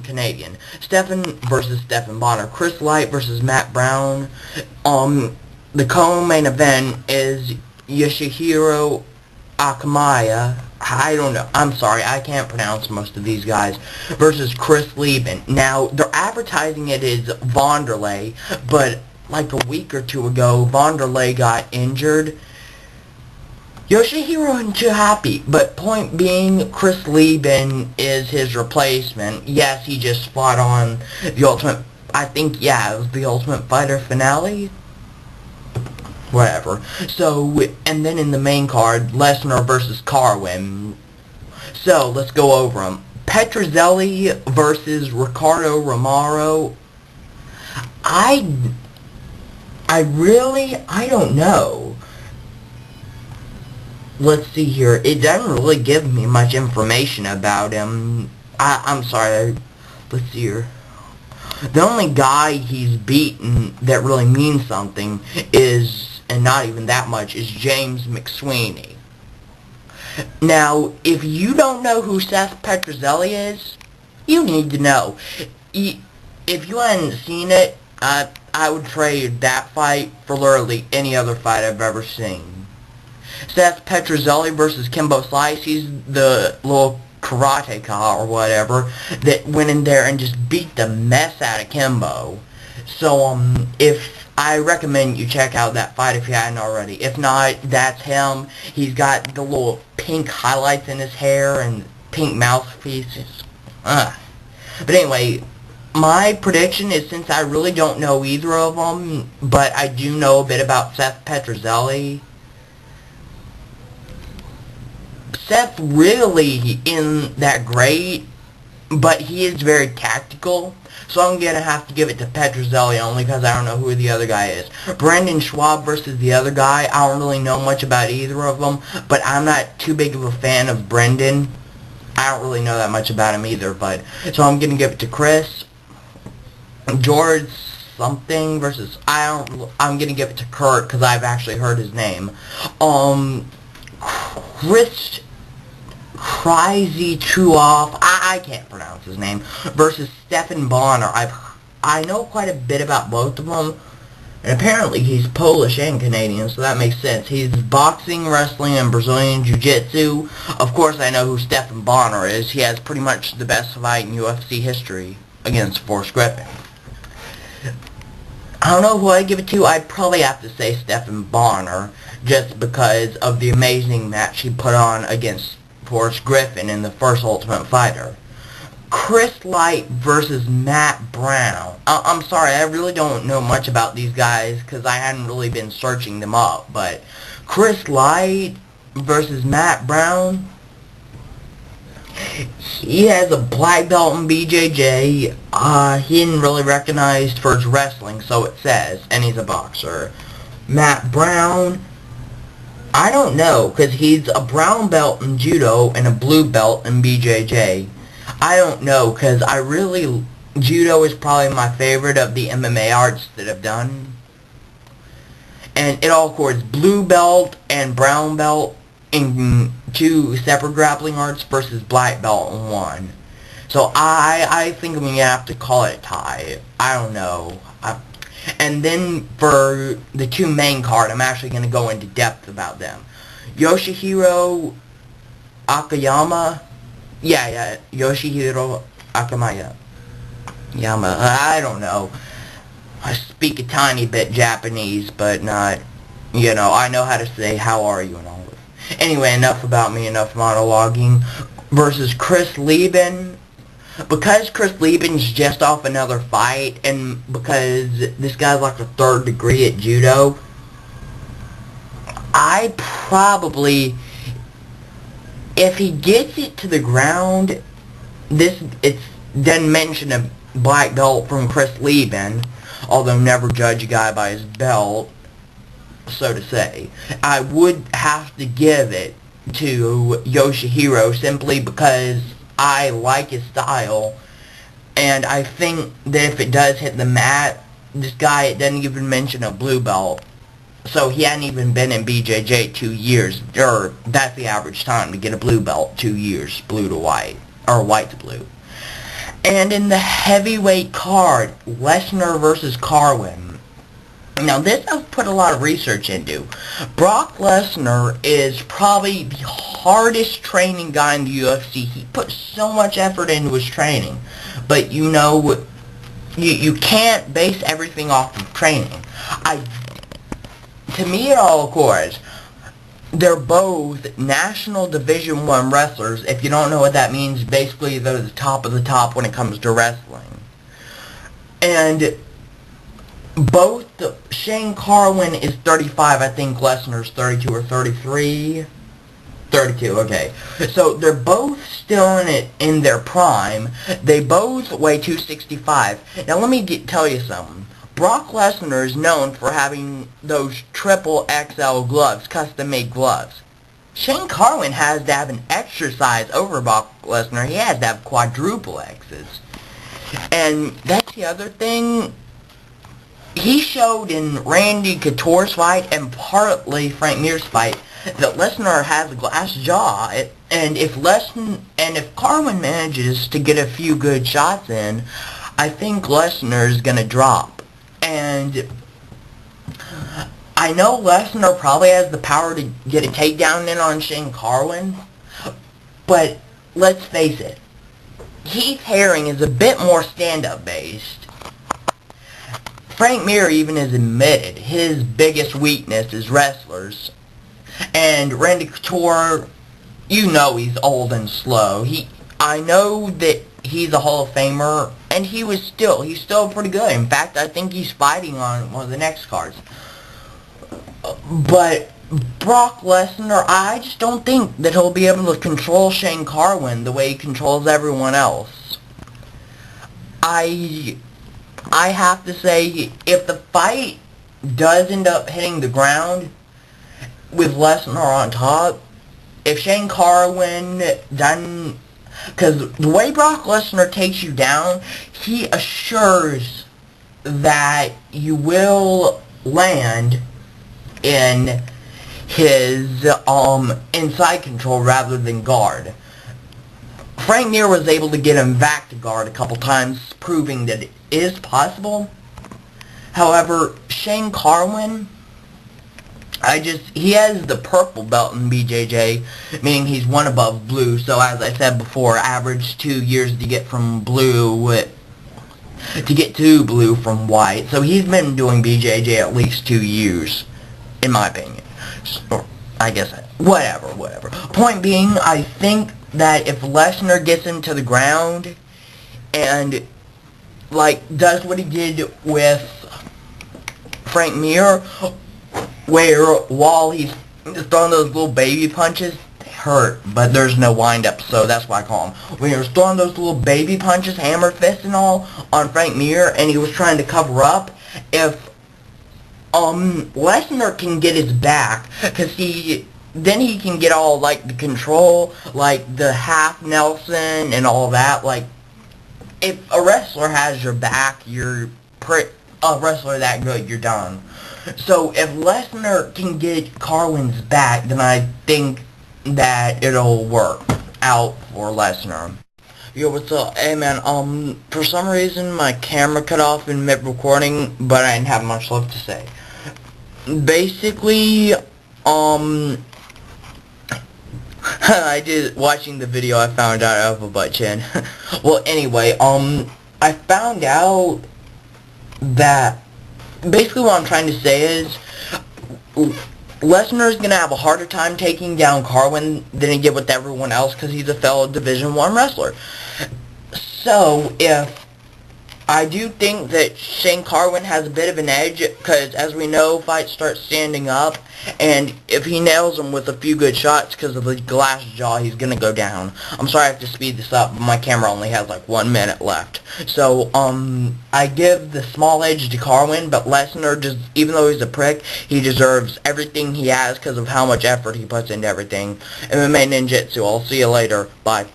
Canadian. Stephen versus Stephen Bonner. Chris Light versus Matt Brown. The co-main event is Yoshihiro Akamaya. I don't know. I'm sorry. I can't pronounce most of these guys. Versus Chris Lieben. Now, they're advertising it as Vonderlei, but like a week or two ago, Vonderlei got injured. Yoshihiro isn't too happy, but point being, Chris Lieben is his replacement. Yes, he just fought on the Ultimate, I think, yeah, it was the Ultimate Fighter finale? Whatever. So, and then in the main card, Lesnar versus Carwin. So, let's go over them. Petrozelli versus Ricardo Romero. I don't know. Let's see here. It doesn't really give me much information about him. I'm sorry. Let's see here. The only guy he's beaten that really means something is, and not even that much, is James McSweeney. Now, if you don't know who Seth Petrozelli is, you need to know. If you hadn't seen it, I would trade that fight for literally any other fight I've ever seen. Seth Petrozelli versus Kimbo Slice. He's the little karateka or whatever that went in there and just beat the mess out of Kimbo. So, if I recommend you check out that fight if you hadn't already. If not, that's him. He's got the little pink highlights in his hair and pink mouthpieces. But anyway, my prediction is, since I really don't know either of them, but I do know a bit about Seth Petrozelli. Seth really isn't that great, but he is very tactical, so I'm going to have to give it to Petrozelli only because I don't know who the other guy is. Brandon Schwab versus the other guy. I don't really know much about either of them, but I'm not too big of a fan of Brendan. I don't really know that much about him either, but so I'm going to give it to Chris. George something versus, I'm going to give it to Kurt because I've actually heard his name. Chris Crazy Chuoff, I can't pronounce his name, versus Stephen Bonner. I know quite a bit about both of them, and apparently he's Polish and Canadian, so that makes sense. He's boxing, wrestling, and Brazilian Jiu-Jitsu. Of course I know who Stephen Bonner is. He has pretty much the best fight in UFC history against Forrest Griffin. I don't know who I'd give it to. I'd probably have to say Stephen Bonner, just because of the amazing match he put on against Forrest Griffin in the first Ultimate Fighter. Chris Light versus Matt Brown. I'm sorry, I really don't know much about these guys because I hadn't really been searching them up, but Chris Light versus Matt Brown. He has a black belt in BJJ. He isn't really recognized for his wrestling, so it says, and he's a boxer. Matt Brown, I don't know, because he's a brown belt in judo and a blue belt in BJJ. I don't know, because judo is probably my favorite of the MMA arts that I've done. And it all accords blue belt and brown belt in 2 separate grappling arts versus black belt in 1. So I think I'm going to have to call it a tie. I don't know. And then for the 2 main card, I'm actually going to go into depth about them. Yoshihiro Akiyama. Yeah, Yoshihiro Akamaya. I don't know. I speak a tiny bit Japanese, but not, I know how to say how are you and all of it. Anyway, enough about me, enough monologuing. Versus Chris Lieben. Because Chris Lieben's just off another fight, and because this guy's like a 3rd degree at judo, I probably, if he gets it to the ground, it doesn't mention a black belt from Chris Lieben, although never judge a guy by his belt, so to say. I would have to give it to Yoshihiro simply because I like his style, and I think that if it does hit the mat, this guy, it doesn't even mention a blue belt, so he hadn't even been in BJJ 2 years, or that's the average time to get a blue belt, 2 years, blue to white, or white to blue. And in the heavyweight card, Lesnar versus Carwin. Now this I've put a lot of research into. Brock Lesnar is probably the hardest training guy in the UFC. He puts so much effort into his training. But you know, you can't base everything off of training. To me it all accords. They're both National Division I wrestlers. If you don't know what that means, basically they're the top of the top when it comes to wrestling. And both Shane Carwin is 35, I think Lesnar's 32 or 33. 32, okay. So they're both still in their prime. They both weigh 265. Now let me tell you something. Brock Lesnar is known for having those triple XL gloves, custom-made gloves. Shane Carwin has to have an extra size over Brock Lesnar. He has to have quadruple X's. And that's the other thing. He showed in Randy Couture's fight and partly Frank Mir's fight that Lesnar has a glass jaw, and if Carwin manages to get a few good shots in, I think Lesnar is gonna drop. And I know Lesnar probably has the power to get a takedown in on Shane Carwin, but let's face it, Heath Herring is a bit more stand-up based. Frank Mir even has admitted his biggest weakness is wrestlers. And Randy Couture, you know he's old and slow. I know that he's a Hall of Famer, and he's still pretty good. In fact, I think he's fighting on one of the next cards. But Brock Lesnar, I just don't think that he'll be able to control Shane Carwin the way he controls everyone else. I have to say, if the fight does end up hitting the ground with Lesnar on top, if Shane Carwin doesn't... Because the way Brock Lesnar takes you down, he assures that you will land in his inside control rather than guard. Frank Mir was able to get him back to guard a couple times, proving that it is possible. However, Shane Carwin, he has the purple belt in BJJ, meaning he's one above blue, so as I said before, average 2 years to get from blue, to get to blue from white. So he's been doing BJJ at least 2 years, in my opinion. So, I guess, whatever. Point being, I think that if Lesnar gets him to the ground and does what he did with Frank Mir, where while he's throwing those little baby punches, they hurt, but there's no wind-up, so that's why I call him. When he was throwing those little baby punches, hammer fist and all, on Frank Mir, and he was trying to cover up, if Lesnar can get his back, because then he can get all, the control, the half Nelson and all that. If a wrestler has your back, a wrestler that good, you're done. So if Lesnar can get Carwin's back, then I think that it'll work out for Lesnar. Yo, what's up? Hey man, for some reason my camera cut off in mid-recording, but I didn't have much left to say. Basically, watching the video, I found out I have a butt chin. Well, anyway, I found out that, basically what I'm trying to say is, Lesnar's gonna have a harder time taking down Carwin than he did with everyone else, because he's a fellow Division I wrestler. So, I do think that Shane Carwin has a bit of an edge, because as we know, fights start standing up, and if he nails him with a few good shots because of the glass jaw, he's going to go down. I'm sorry I have to speed this up, but my camera only has 1 minute left. So, I give the small edge to Carwin, but Lesnar, even though he's a prick, he deserves everything he has because of how much effort he puts into everything. MMA Ninjutsu, I'll see you later. Bye.